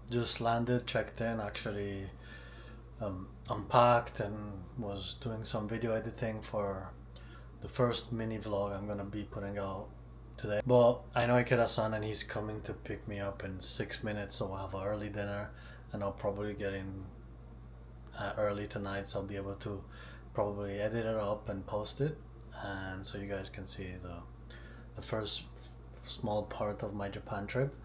Just landed, checked in, actually unpacked and was doing some video editing for the first mini vlog I'm gonna be putting out today. But I know Ikeda-san and he's coming to pick me up in 6 minutes, so I'll have an early dinner and I'll probably get in early tonight, so I'll be able to probably edit it up and post it, and so you guys can see the first small part of my Japan trip.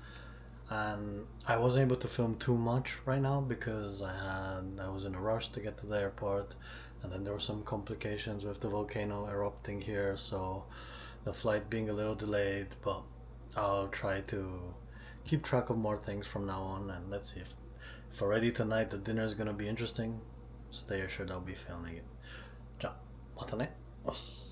And I wasn't able to film too much right now because I was in a rush to get to the airport, and then there were some complications with the volcano erupting here, so the flight being a little delayed. But I'll try to keep track of more things from now on, and let's see if already tonight the dinner is gonna be interesting. Stay assured I'll be filming it. じゃあまたね。おっす。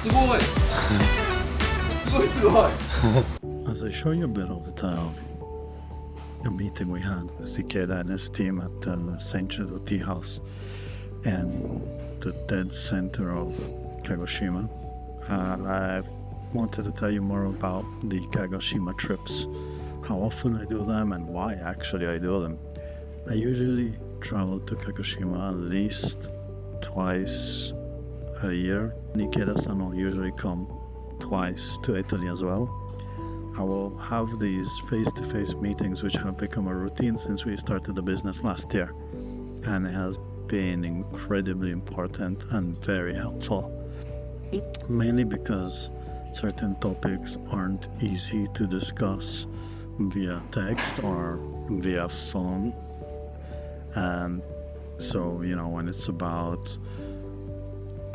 すごいすごい As I show you a bit of the meeting we had with Ikeda and his team at the Sencha House and the dead center of Kagoshima, I wanted to tell you more about the Kagoshima trips, how often I do them and why actually I do them. I usually travel to Kagoshima at least twice a year. Ikeda-san will usually come twice to Italy as well. I will have these face-to-face meetings which have become a routine since we started the business last year, and it has been incredibly important and very helpful, mainly because certain topics aren't easy to discuss via text or via phone. And so, you know, when it's about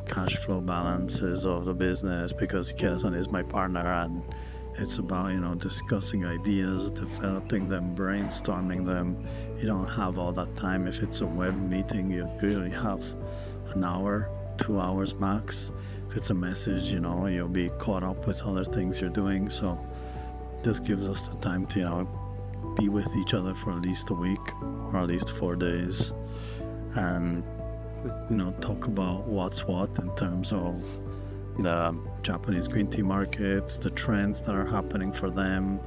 cash flow balances of the business, because Ikeda-san is my partner, and it's about, you know, discussing ideas, developing them, brainstorming them. You don't have all that time. If it's a web meeting, you usually have an hour, 2 hours max. If it's a message, you know, you'll be caught up with other things you're doing. So this gives us the time to, you know, be with each other for at least a week or at least 4 days, and, you know, talk about what's what in terms of the Japanese green tea markets, the trends that are happening for them,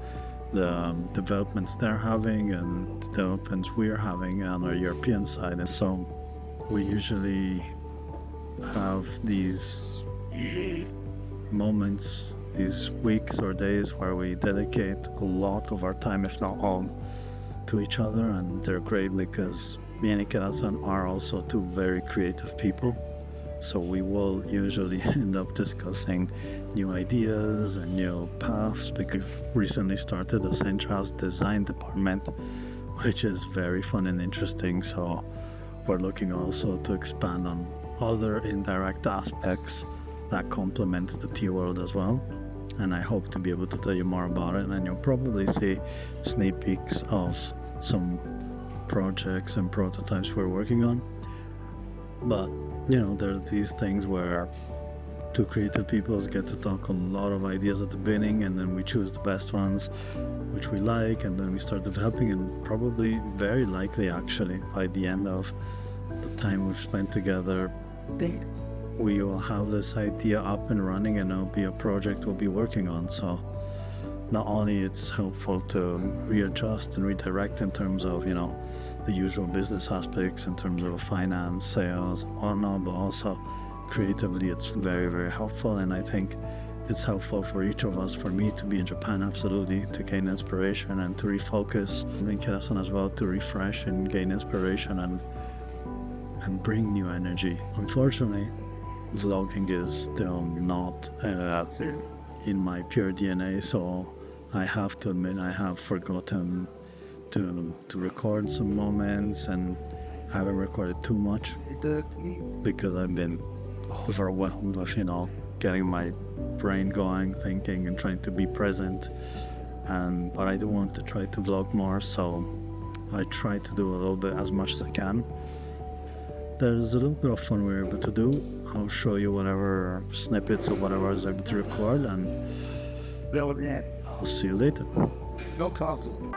the developments they're having and developments we're having on our European side. And so we usually have these moments, these weeks or days where we dedicate a lot of our time, if not all, to each other, and they're great because me and Ikeda-san are also two very creative people. So we will usually end up discussing new ideas and new paths, because we've recently started the Sencha House design department, which is very fun and interesting. So we're looking also to expand on other indirect aspects that complement the tea world as well. And I hope to be able to tell you more about it, and you'll probably see sneak peeks of some projects and prototypes we're working on. But, you know, there are these things where two creative people get to talk a lot of ideas at the beginning, and then we choose the best ones which we like, and then we start developing, and probably very likely actually by the end of the time we've spent together, we will have this idea up and running, and it'll be a project we'll be working on. So not only it's helpful to readjust and redirect in terms of, you know, the usual business aspects in terms of finance, sales, and whatnot, but also creatively it's very, very helpful. And I think it's helpful for each of us, for me to be in Japan, absolutely, to gain inspiration and to refocus, and Ikeda-san as well, to refresh and gain inspiration and bring new energy. Unfortunately, vlogging is still not in my pure DNA, so I have to admit I have forgotten to record some moments, and I haven't recorded too much because I've been overwhelmed with, you know, getting my brain going, thinking and trying to be present. But I do want to try to vlog more, so I try to do a little bit as much as I can. there's a little bit of fun we're able to do. I'll show you whatever snippets of whatever I was able to record, and I'll see you later. No problem.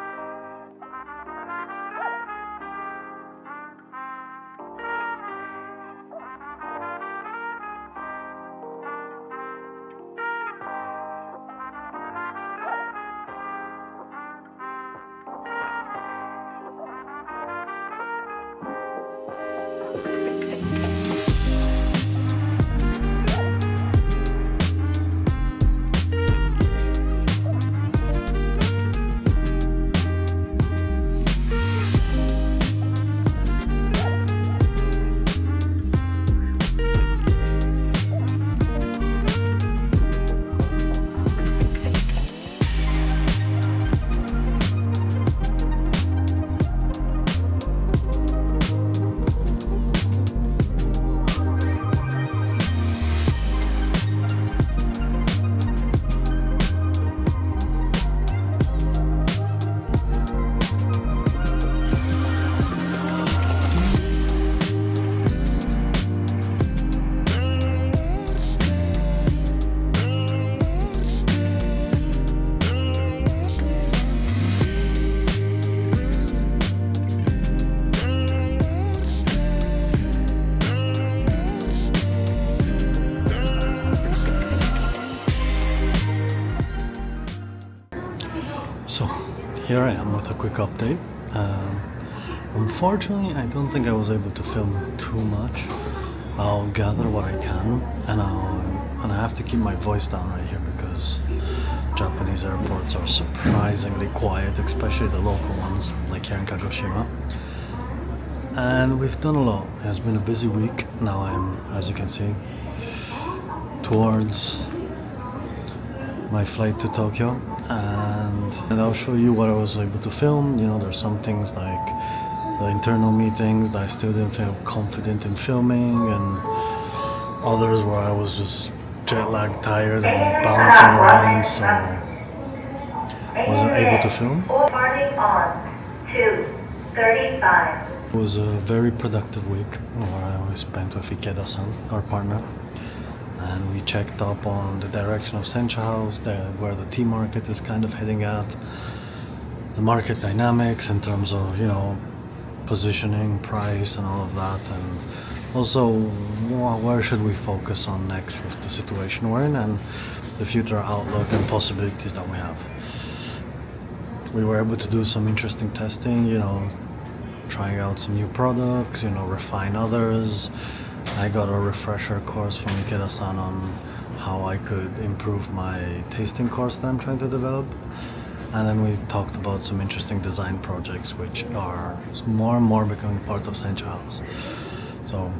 So here I am with a quick update. Unfortunately, I don't think I was able to film too much. I'll gather what I can, and I have to keep my voice down right here because Japanese airports are surprisingly quiet, especially the local ones, like here in Kagoshima. And we've done a lot. It's been a busy week. Now I'm, as you can see, towards my flight to Tokyo, and I'll show you what I was able to film. You know, there's some things like the internal meetings that I still didn't feel confident in filming, and others where I was just jet lag tired and bouncing around, so wasn't able to film. Boarding on 2:35. It was a very productive week where I spent with Ikeda-san, our partner, and we checked up on the direction of Sencha House, where the tea market is kind of heading at, the market dynamics in terms of, you know, positioning, price, and all of that, and also where should we focus on next with the situation we're in and the future outlook and possibilities that we have. We were able to do some interesting testing, you know, trying out some new products, you know, refine others. I got a refresher course from Ikeda-san on how I could improve my tasting course that I'm trying to develop. And then we talked about some interesting design projects which are more and more becoming part of Sencha House. So